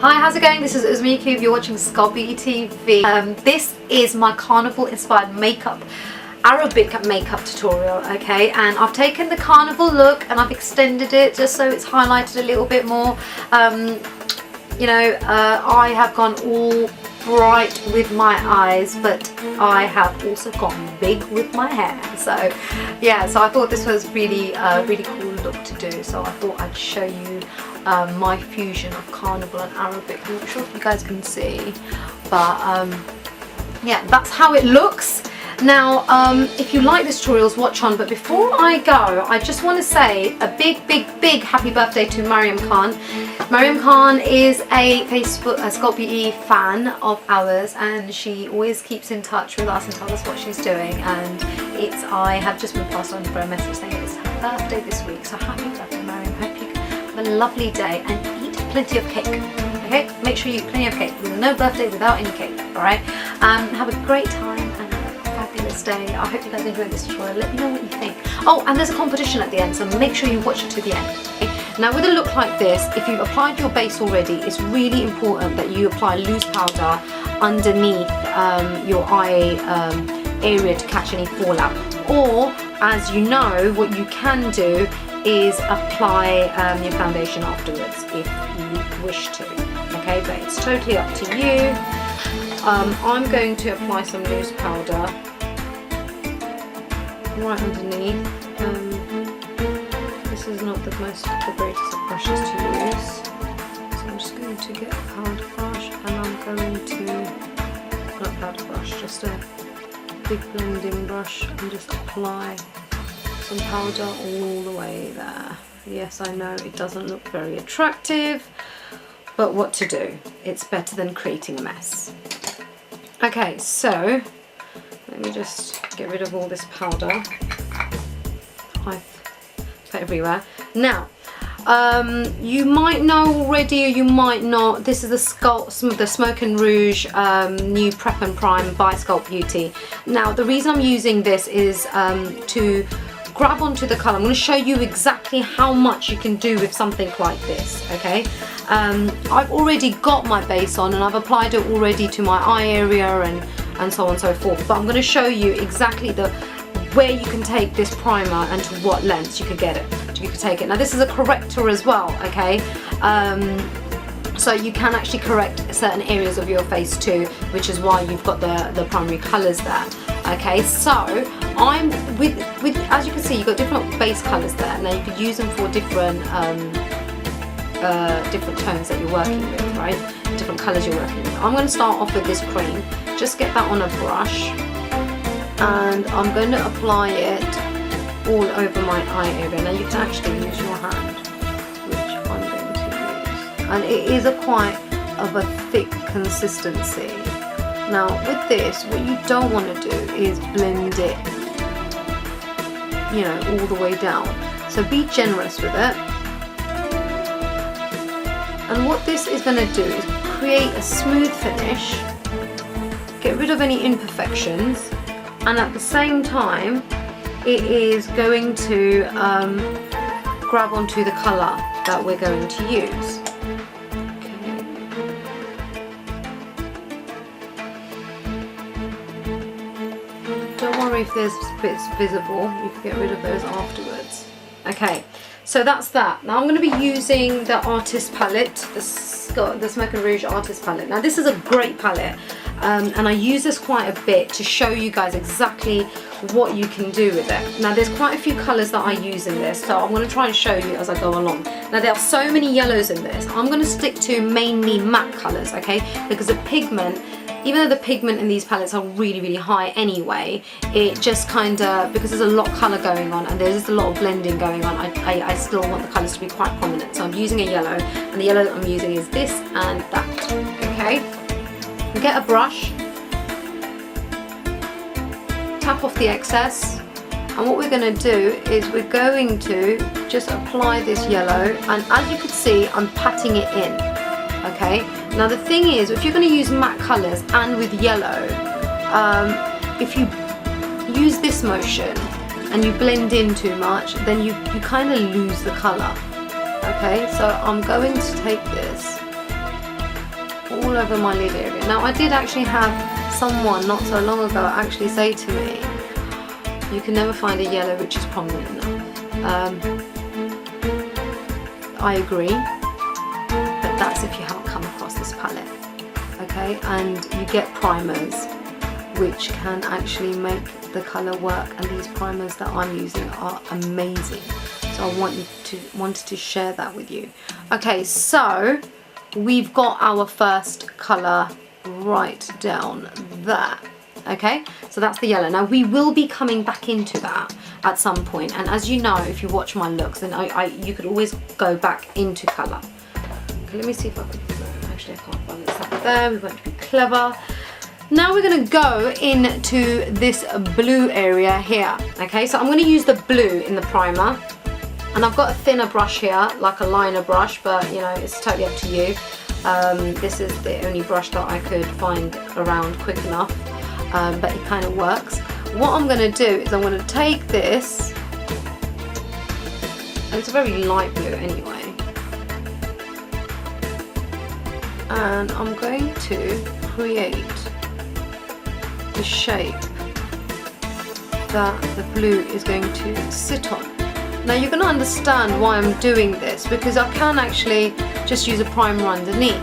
Hi, how's it going? This is Uzmiki if you're watching Sculptbeauty TV. This is my Carnival inspired makeup, Arabic makeup tutorial, okay? And I've taken the Carnival look and I've extended it just so it's highlighted a little bit more. I have gone all bright with my eyes, but I have also gone big with my hair. So yeah, so I thought this was really cool look to do. So I thought I'd show you my fusion of Carnival and Arabic. I'm not sure if you guys can see, but yeah, that's how it looks. Now, if you like this tutorials, watch on. But before I go, I just want to say a big happy birthday to Mariam Khan. Mariam Khan is a Sculptbeauty fan of ours, and she always keeps in touch with us and tells us what she's doing. And I have just been passed on for a message saying it's her birthday this week. So happy birthday, Mariam. Hope you have a lovely day and eat plenty of cake. Okay, make sure you eat plenty of cake. There's no birthday without any cake. All right. Have a great time. This day. I hope you guys enjoyed this tutorial. Let me know what you think. Oh, and there's a competition at the end, so make sure you watch it to the end. Okay? Now, with a look like this, if you've applied your base already, it's really important that you apply loose powder underneath your eye area to catch any fallout. Or, as you know, what you can do is apply your foundation afterwards if you wish to. Okay, but it's totally up to you. I'm going to apply some loose powder right underneath. This is not the greatest of brushes to use, so I'm just going to get a powder brush and I'm going to, not powder brush, just a big blending brush, and just apply some powder all the way there. Yes, I know it doesn't look very attractive, but what to do? It's better than creating a mess. Okay, so let me just get rid of all this powder I've put everywhere. Now, you might know already or you might not, this is the Sculpt, the Smoke and Rouge new Prep and Prime by Sculptbeauty. Now, the reason I'm using this is to grab onto the colour. I'm going to show you exactly how much you can do with something like this, okay? I've already got my base on and I've applied it already to my eye area and so on and so forth, but I'm going to show you exactly where you can take this primer and to what lengths you could get it. You could take it. Now, this is a corrector as well, okay? So you can actually correct certain areas of your face too, which is why you've got the primary colours there. Okay, so I'm with as you can see, you've got different base colours there. Now you could use them for different tones that you're working with, right? Different colours you're working with. I'm going to start off with this cream. Just get that on a brush, and I'm going to apply it all over my eye area. Now you can actually use your hand, which I'm going to use, and it is quite of a thick consistency. Now with this, what you don't want to do is blend it, all the way down. So be generous with it. And what this is going to do is create a smooth finish, get rid of any imperfections, and at the same time it is going to grab onto the colour that we're going to use. Don't worry if there's bits visible, you can get rid of those afterwards. Okay, so that's that. Now I'm going to be using the Artist palette, the Smoke and Rouge Artist palette. Now this is a great palette, and I use this quite a bit to show you guys exactly what you can do with it. Now there's quite a few colours that I use in this, so I'm going to try and show you as I go along. Now there are so many yellows in this. I'm going to stick to mainly matte colours, okay, because the pigment, even though the pigment in these palettes are really high anyway, it just kind of, because there's a lot of colour going on and there's just a lot of blending going on, I still want the colours to be quite prominent. So I'm using a yellow, and the yellow that I'm using is this and that, okay? Get a brush, tap off the excess, and what we're going to do is we're going to just apply this yellow, and as you can see, I'm patting it in, okay? Now the thing is, if you're going to use matte colours and with yellow, if you use this motion and you blend in too much, then you kind of lose the colour. Okay, so I'm going to take this over my lid area. Now I did actually have someone not so long ago actually say to me, you can never find a yellow which is prominent enough. I agree, but that's if you haven't come across this palette, okay? And you get primers which can actually make the colour work, and these primers that I'm using are amazing. So I wanted to share that with you. Okay, so we've got our first colour right down there. Okay, so that's the yellow. Now we will be coming back into that at some point, and as you know, if you watch my looks, then you could always go back into colour. Okay, let me see if I can, no, actually I can't balance that there, we want to be clever. Now we're going to go into this blue area here. Okay, so I'm going to use the blue in the primer, and I've got a thinner brush here, like a liner brush, but you know, it's totally up to you. This is the only brush that I could find around quick enough. But it kind of works. What I'm going to do is I'm going to take this, and it's a very light blue anyway, and I'm going to create the shape that the blue is going to sit on. Now you're going to understand why I'm doing this, because I can actually just use a primer underneath.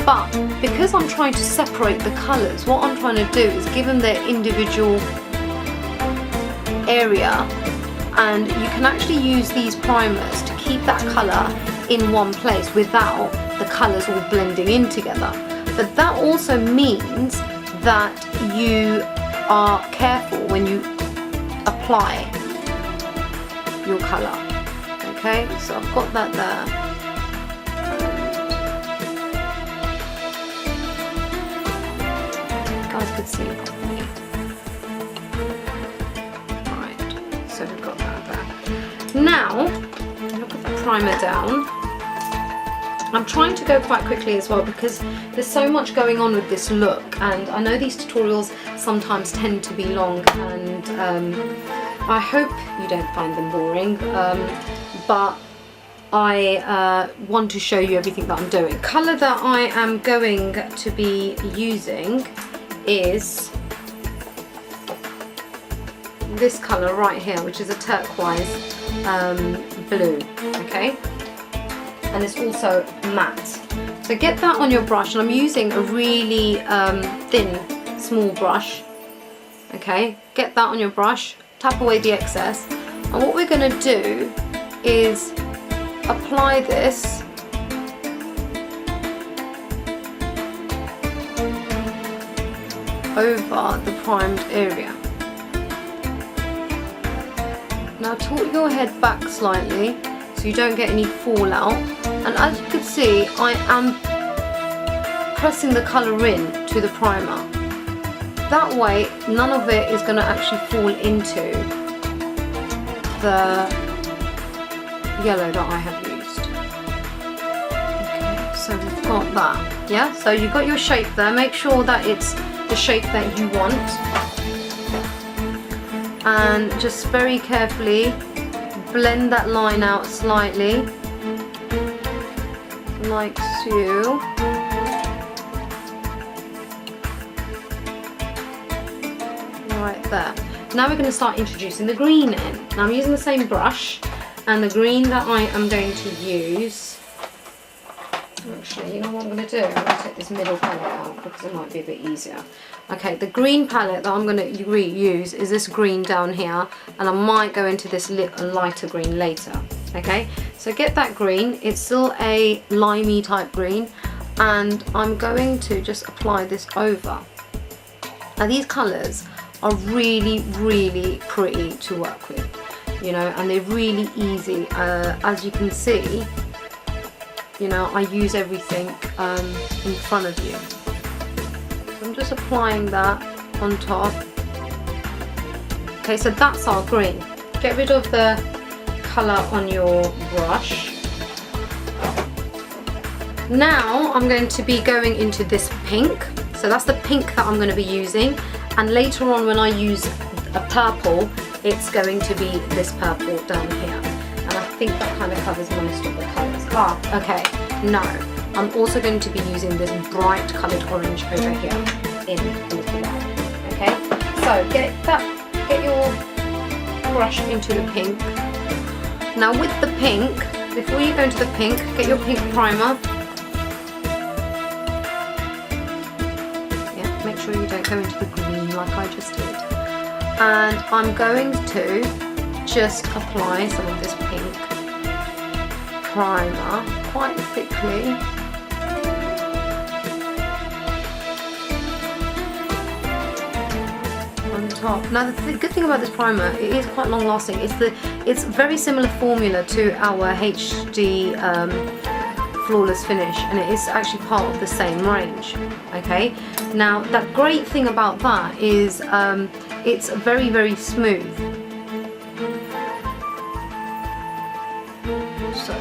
But because I'm trying to separate the colours, what I'm trying to do is give them their individual area, and you can actually use these primers to keep that colour in one place without the colours all blending in together. But that also means that you are careful when you apply your colour. Okay, so I've got that there. Could see it properly. Right, so we've got that there. Now, I'm going to put the primer down. I'm trying to go quite quickly as well, because there's so much going on with this look, and I know these tutorials sometimes tend to be long, and I hope you don't find them boring, but I want to show you everything that I'm doing. Colour that I am going to be using is this colour right here, which is a turquoise blue, okay, and it's also matte. So get that on your brush, and I'm using a really thin, small brush, okay, get that on your brush, tap away the excess, and what we're going to do is apply this over the primed area. Now tilt your head back slightly so you don't get any fallout, and as you can see, I am pressing the colour in to the primer. That way none of it is going to actually fall into the yellow that I have used. Okay, so we've got that, yeah, so you've got your shape there. Make sure that it's the shape that you want, and just very carefully blend that line out slightly, like so. Right there. Now we're going to start introducing the green in. Now I'm using the same brush, and the green that I am going to use, actually, you know what I'm going to do? I'm going to take this middle palette out because it might be a bit easier. Okay, the green palette that I'm going to use is this green down here, and I might go into this lighter green later. Okay, so get that green. It's still a limey type green, and I'm going to just apply this over. Now these colours are really, really pretty to work with, you know, and they're really easy. As you can see, you know, I use everything in front of you. So I'm just applying that on top. Okay, so that's our green. Get rid of the colour on your brush. Now I'm going to be going into this pink. So that's the pink that I'm going to be using. And later on, when I use a purple, it's going to be this purple down here. And I think that kind of covers most of the colours. Ah, okay, no. I'm also going to be using this bright coloured orange over here in a little while. Okay, so get your brush into the pink. Now with the pink, before you go into the pink, get your pink primer. Yeah, make sure you don't go into the green like I just did. And I'm going to just apply some of this pink primer quite thickly. On top. Now the good thing about this primer, it is quite long lasting. It's very similar formula to our HD Flawless Finish, and it is actually part of the same range. Okay, now the great thing about that is it's very, very smooth. So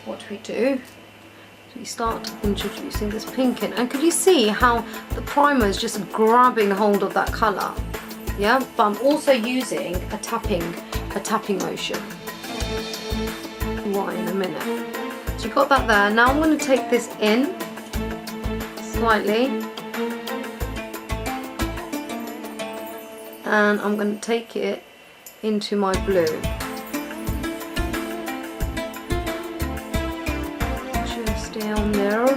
what we do is we start introducing this pink in, and could you see how the primer is just grabbing hold of that colour? Yeah, but I'm also using a tapping motion. Why in a minute. So you got that there. Now I'm going to take this in slightly, and I'm going to take it into my blue. Just down there.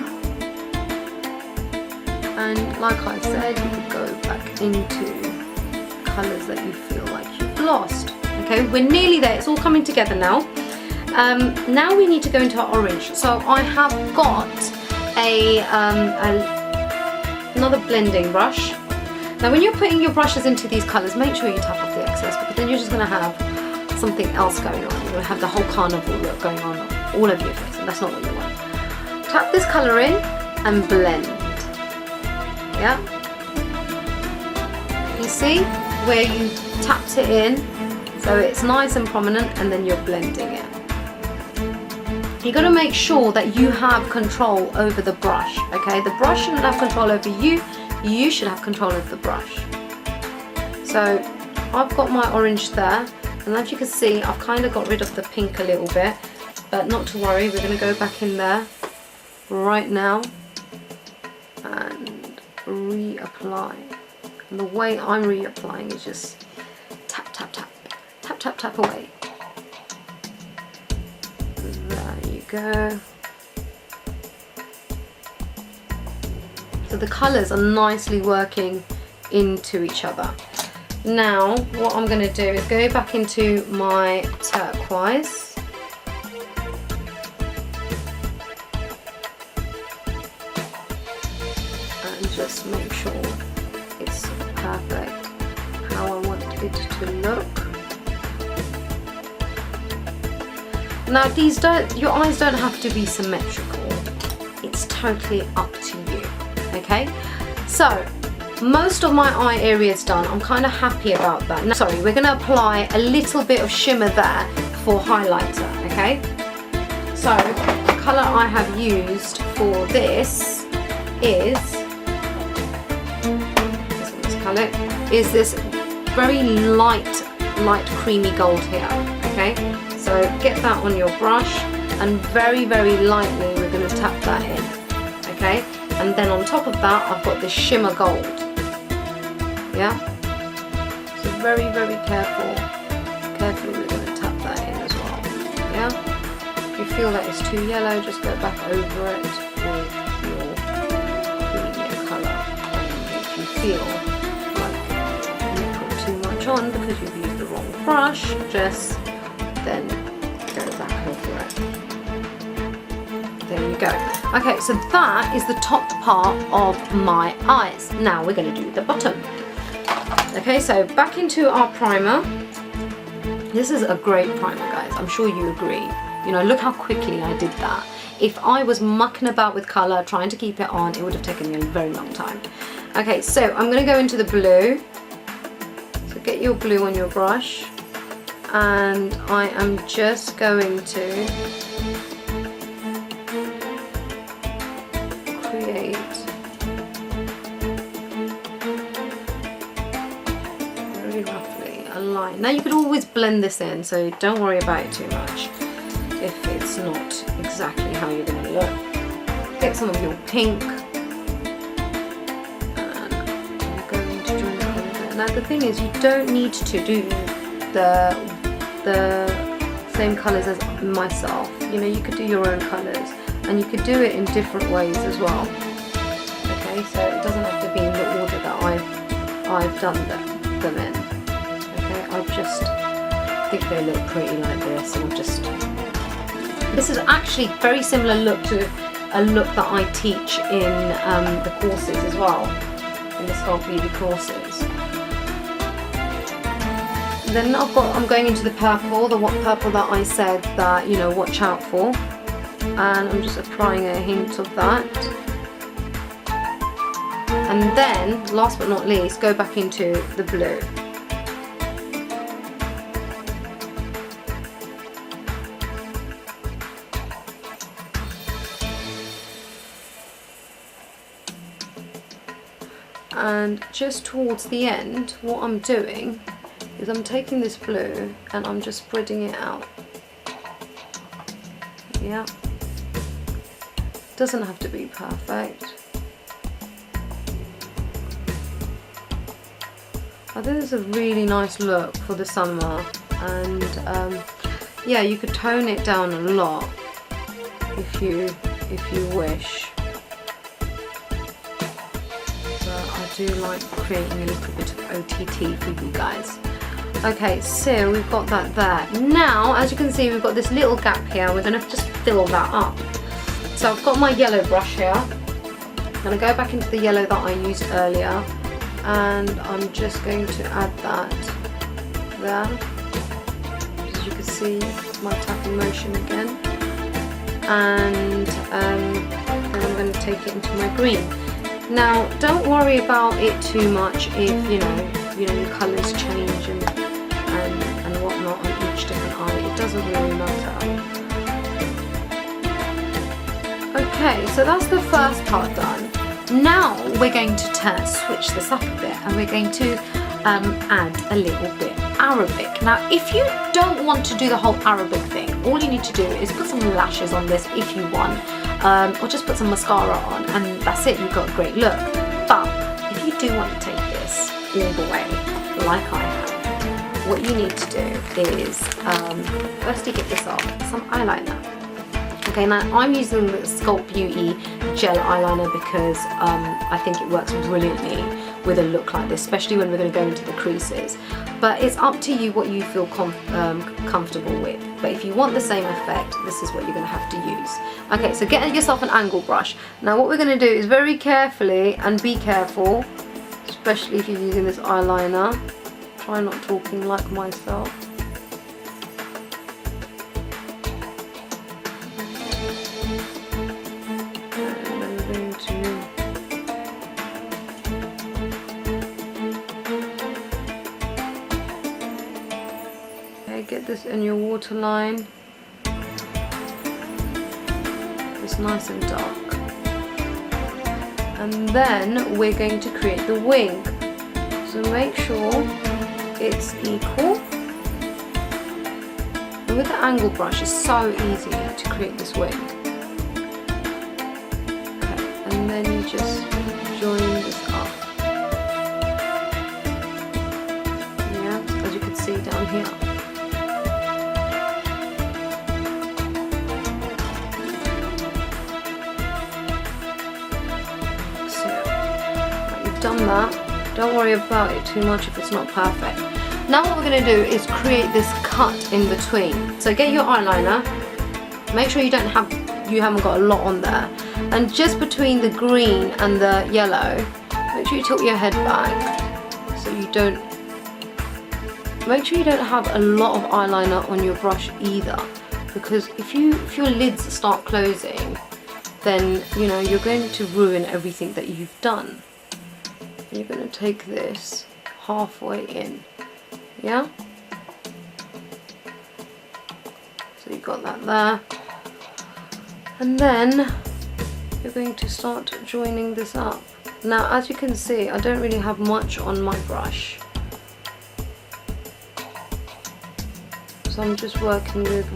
And like I said, you could go back into colours that you feel like you've lost. Okay, we're nearly there. It's all coming together now. Now we need to go into our orange. So I have got another blending brush. Now when you're putting your brushes into these colours, make sure you tap off the excess, because then you're just going to have something else going on. You're going to have the whole carnival look going on all over your face, and that's not what you want. Tap this colour in and blend. Yeah? You see where you tapped it in, so it's nice and prominent, and then you're blending it. You've got to make sure that you have control over the brush, okay? The brush shouldn't have control over you, you should have control of the brush. So I've got my orange there, and as you can see, I've kind of got rid of the pink a little bit, but not to worry, we're going to go back in there right now and reapply. And the way I'm reapplying is just tap, tap, tap, tap, tap, tap away. There you go. So the colours are nicely working into each other. Now what I'm going to do is go back into my turquoise. And just make sure it's perfect how I want it to look. Now your eyes don't have to be symmetrical. It's totally up to you. Okay, so most of my eye area is done. I'm kind of happy about that. Now, sorry, we're going to apply a little bit of shimmer there for highlighter. Okay, so the colour I have used for this is this very light creamy gold here. Okay, so get that on your brush, and very, very lightly we're going to tap that in. Okay. And then on top of that, I've got this shimmer gold. Yeah? So very, very carefully we're going to tap that in as well. Yeah? If you feel that it's too yellow, just go back over it with your creamier colour. And if you feel like you put too much on because you've used the wrong brush, just then go back over it. There you go. Okay, so that is the top part of my eyes. Now we're going to do the bottom. Okay, so back into our primer. This is a great primer, guys. I'm sure you agree. You know, look how quickly I did that. If I was mucking about with colour, trying to keep it on, it would have taken me a very long time. Okay, so I'm going to go into the blue. So get your blue on your brush. And I am just going to create very roughly a line. Now you could always blend this in, so don't worry about it too much if it's not exactly how you're going to look. get some of your pink. And I'm going to join the colour there. Now the thing is, you don't need to do the same colours as myself. You know, you could do your own colours, and you could do it in different ways as well. Okay, so it doesn't have to be in the order that I've done them in. Okay, I just think they look pretty like this, and this is actually very similar look to a look that I teach in the courses as well, in the Sculpt Beauty courses. Then I'm going into the purple, the purple that I said that, you know, watch out for, and I'm just applying a hint of that. And then, last but not least, go back into the blue. And just towards the end, what I'm doing is I'm taking this blue and I'm just spreading it out. Yeah. Doesn't have to be perfect. I think it's a really nice look for the summer, and yeah, you could tone it down a lot if you wish. I do like creating a little bit of OTT for you guys. Okay, so we've got that there. Now, as you can see, we've got this little gap here. We're going to just fill that up. So I've got my yellow brush here. I'm going to go back into the yellow that I used earlier, and I'm just going to add that there. As you can see, my tapping motion again. And then I'm going to take it into my green. Now, don't worry about it too much if you know your colours change and whatnot on each different eye. It doesn't really matter. Okay, so that's the first part done. Now we're going to switch this up a bit, and we're going to add a little bit Arabic. Now, if you don't want to do the whole Arabic thing, all you need to do is put some lashes on this if you want. Or just put some mascara on, and that's it, you've got a great look. But if you do want to take this all the way, like I have, what you need to do is firstly get yourself some eyeliner. Okay, now I'm using the Sculpt Beauty gel eyeliner because I think it works brilliantly with a look like this, especially when we're going to go into the creases. But it's up to you what you feel comfortable with. But if you want the same effect, this is what you're going to have to use. Okay, so get yourself an angle brush. Now what we're going to do is very carefully, and be careful, especially if you're using this eyeliner. Try not talking like myself. Get this in your waterline. It's nice and dark. And then we're going to create the wing. So make sure it's equal. And with the angle brush, it's so easy to create this wing. Okay, and then you just join this up. Yeah, as you can see down here. Done that, don't worry about it too much if it's not perfect. Now what we're going to do is create this cut in between. So get your eyeliner, make sure you haven't got a lot on there, and just between the green and the yellow, make sure you tilt your head back so you don't. Make sure you don't have a lot of eyeliner on your brush either, because if your lids start closing, then you're going to ruin everything that you've done. You're going to take this halfway in, yeah? So you've got that there. And then you're going to start joining this up. Now, as you can see, I don't really have much on my brush. So I'm just working with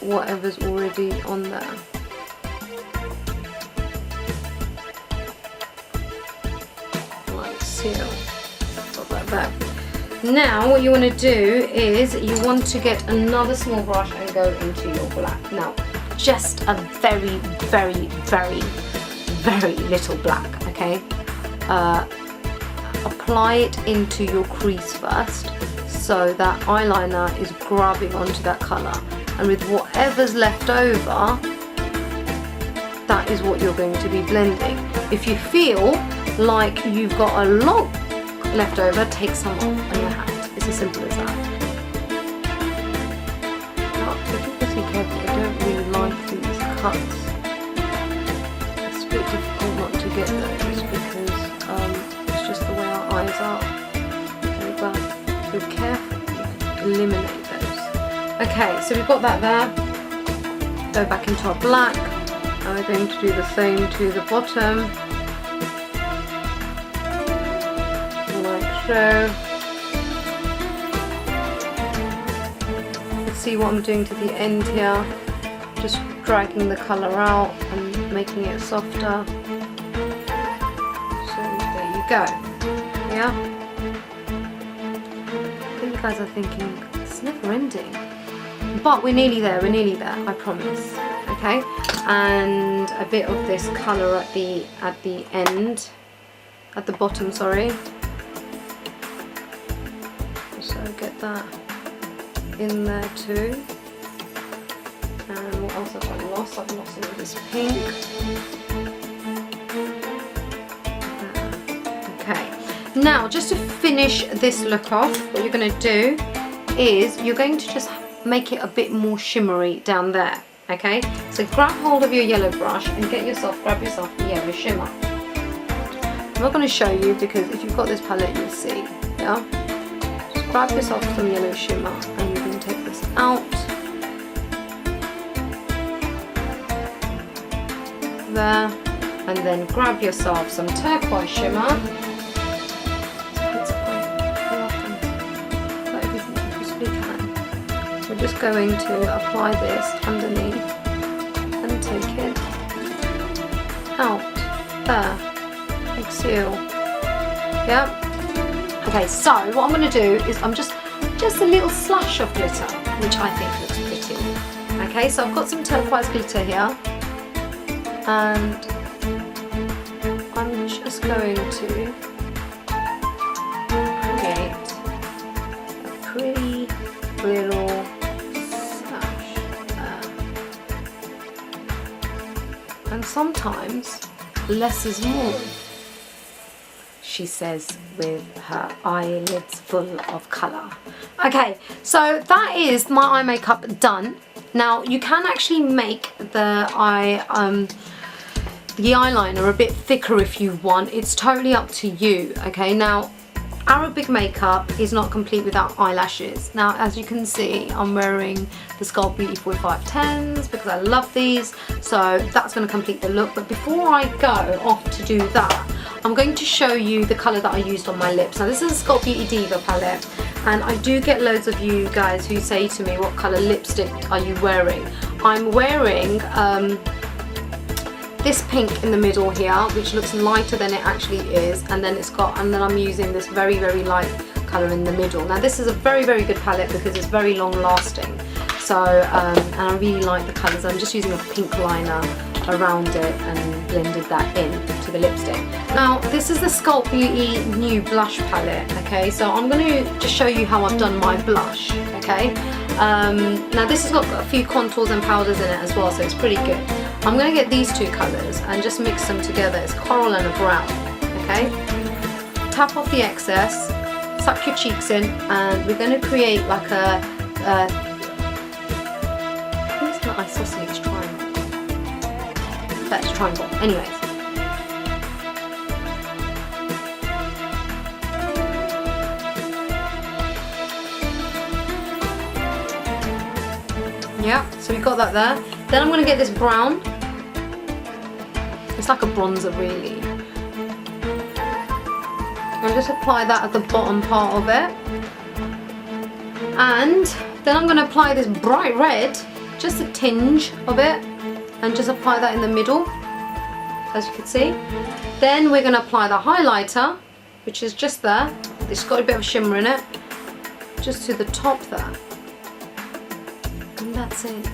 whatever's already on there. conceal. Got that there. Now what you want to do is you want to get another small brush and go into your black. Now just a very, very, very, very little black, okay? Apply it into your crease first so that eyeliner is grabbing onto that colour, and with whatever's left over, that is what you're going to be blending. If you feel like you've got a lot left over, take some off on your hand. It's as simple as that. Now, if you're pretty careful, I don't really like these cuts. It's a bit difficult not to get those because it's just the way our eyes are. Okay, but if you're careful, you can eliminate those. Okay, so we've got that there. Go back into our black, and we're going to do the same to the bottom. Like so. Let's see what I'm doing to the end here. Just dragging the colour out and making it softer. So there you go. Yeah? I think you guys are thinking, it's never ending. But we're nearly there, I promise. Okay? And a bit of this colour at the end. At the bottom, sorry. So get that in there too. And what else have I lost? I've lost some of this pink. Okay. Now, just to finish this look off, what you're going to do is you're going to just make it a bit more shimmery down there. Okay? So grab hold of your yellow brush and grab yourself a yellow shimmer. I'm not going to show you because if you've got this palette, you'll see. Yeah? Grab yourself some yellow shimmer and you can take this out. There. And then grab yourself some turquoise shimmer. We're just going to apply this underneath and take it out. There. Big seal. Yep. Okay, so what I'm going to do is I'm just a little slash of glitter, which I think looks pretty. Okay, so I've got some turquoise glitter here, and I'm just going to create a pretty little slash there. And sometimes less is more, she says with her eyelids full of colour. Okay, so that is my eye makeup done. Now you can actually make the eyeliner a bit thicker if you want. It's totally up to you. Okay, now Arabic makeup is not complete without eyelashes. Now as you can see, I'm wearing the Sculpt Beauty 4510s because I love these, so that's going to complete the look. But before I go off to do that, I'm going to show you the colour that I used on my lips. Now this is a Sculpt Beauty DIVA palette, and I do get loads of you guys who say to me, what colour lipstick are you wearing? I'm wearing this pink in the middle here, which looks lighter than it actually is, and then I'm using this very, very light colour in the middle. Now this is a very, very good palette because it's very long lasting. So, and I really like the colours. I'm just using a pink liner around it and blended that in to the lipstick. Now this is the Sculpt Beauty new blush palette. Okay, so I'm going to just show you how I've done my blush. Okay, now this has got a few contours and powders in it as well, so it's pretty good. I'm going to get these two colours and just mix them together. It's coral and a brown. Okay, tap off the excess, suck your cheeks in, and we're going to create like a I think it's not isosceles triangle. That's triangle. Anyways. Yeah, so we've got that there. Then I'm going to get this brown. It's like a bronzer really. And just apply that at the bottom part of it. And then I'm going to apply this bright red, just a tinge of it, and just apply that in the middle, as you can see. Then we're going to apply the highlighter which is just there. It's got a bit of a shimmer in it, just to the top there, and that's it.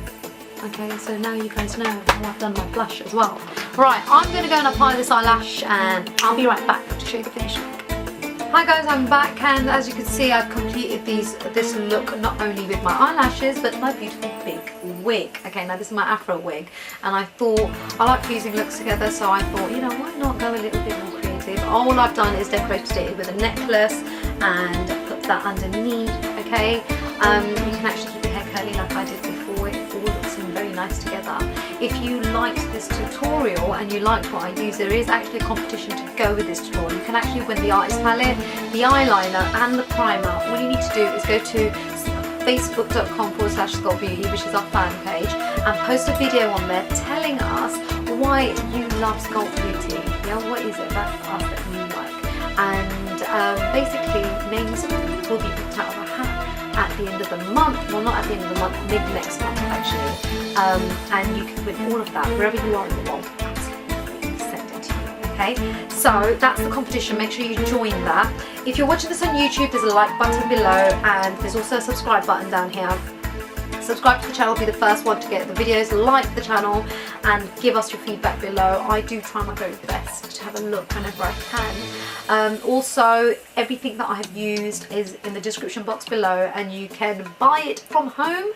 Okay, so now you guys know how I've done my blush as well. Right, I'm going to go and apply this eyelash and I'll be right back to show you the finished look. Hi guys, I'm back, and as you can see I've completed this look not only with my eyelashes but my beautiful big wig. Okay, now this is my afro wig, and I thought I like fusing looks together, so I thought, you know, why not go a little bit more creative. All I've done is decorated it with a necklace and put that underneath. Okay, you can actually keep your hair curly like I did before. It all looks very nice together. If you liked this tutorial and you liked what I use, there is actually a competition to go with this tutorial. You can actually win the artist palette, the eyeliner and the primer. All you need to do is go to facebook.com/sculptbeauty, which is our fan page, and post a video on there telling us why you love Sculpt Beauty. Yeah, what is it about us that you like? And basically names will be picked out of a hat at the end of the month. Well, not at the end of the month, mid next month actually. And you can win all of that wherever you are in the world. Absolutely, send it to you. Okay, so that's the competition. Make sure you join that. If you're watching this on YouTube, there's a like button below, and there's also a subscribe button down here. Subscribe to the channel, be the first one to get the videos, like the channel and give us your feedback below. I do try my very best to have a look whenever I can. Also, everything that I have used is in the description box below, and you can buy it from home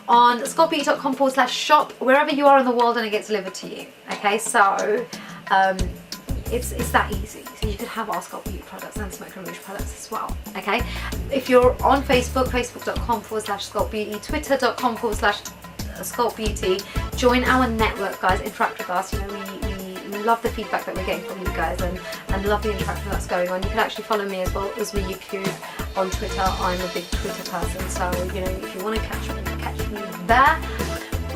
on sculptbeauty.com/shop wherever you are in the world, and it gets delivered to you. Okay, so it's that easy. So you could have our Sculpt Beauty products and Smoke and Rouge products as well. Okay, if you're on Facebook, facebook.com/sculptbeauty, twitter.com/sculptbeauty, join our network, guys. Interact with us. You know, we love the feedback that we're getting from you guys, and love the interaction that's going on. You can actually follow me as well as me, on Twitter. I'm a big Twitter person, so you know, if you want to catch me there.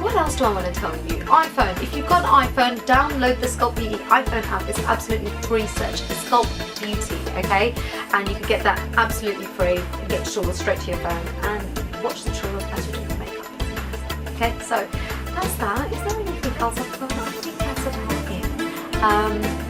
What else do I want to tell you? iPhone. If you've got an iPhone, download the Sculpt Beauty iPhone app. It's absolutely free. Search for Sculpt Beauty, okay? And you can get that absolutely free and get tutorials straight to your phone and watch the tutorials as you're doing the makeup. Okay, so that's that. Is there anything else I've got? I think that's about it.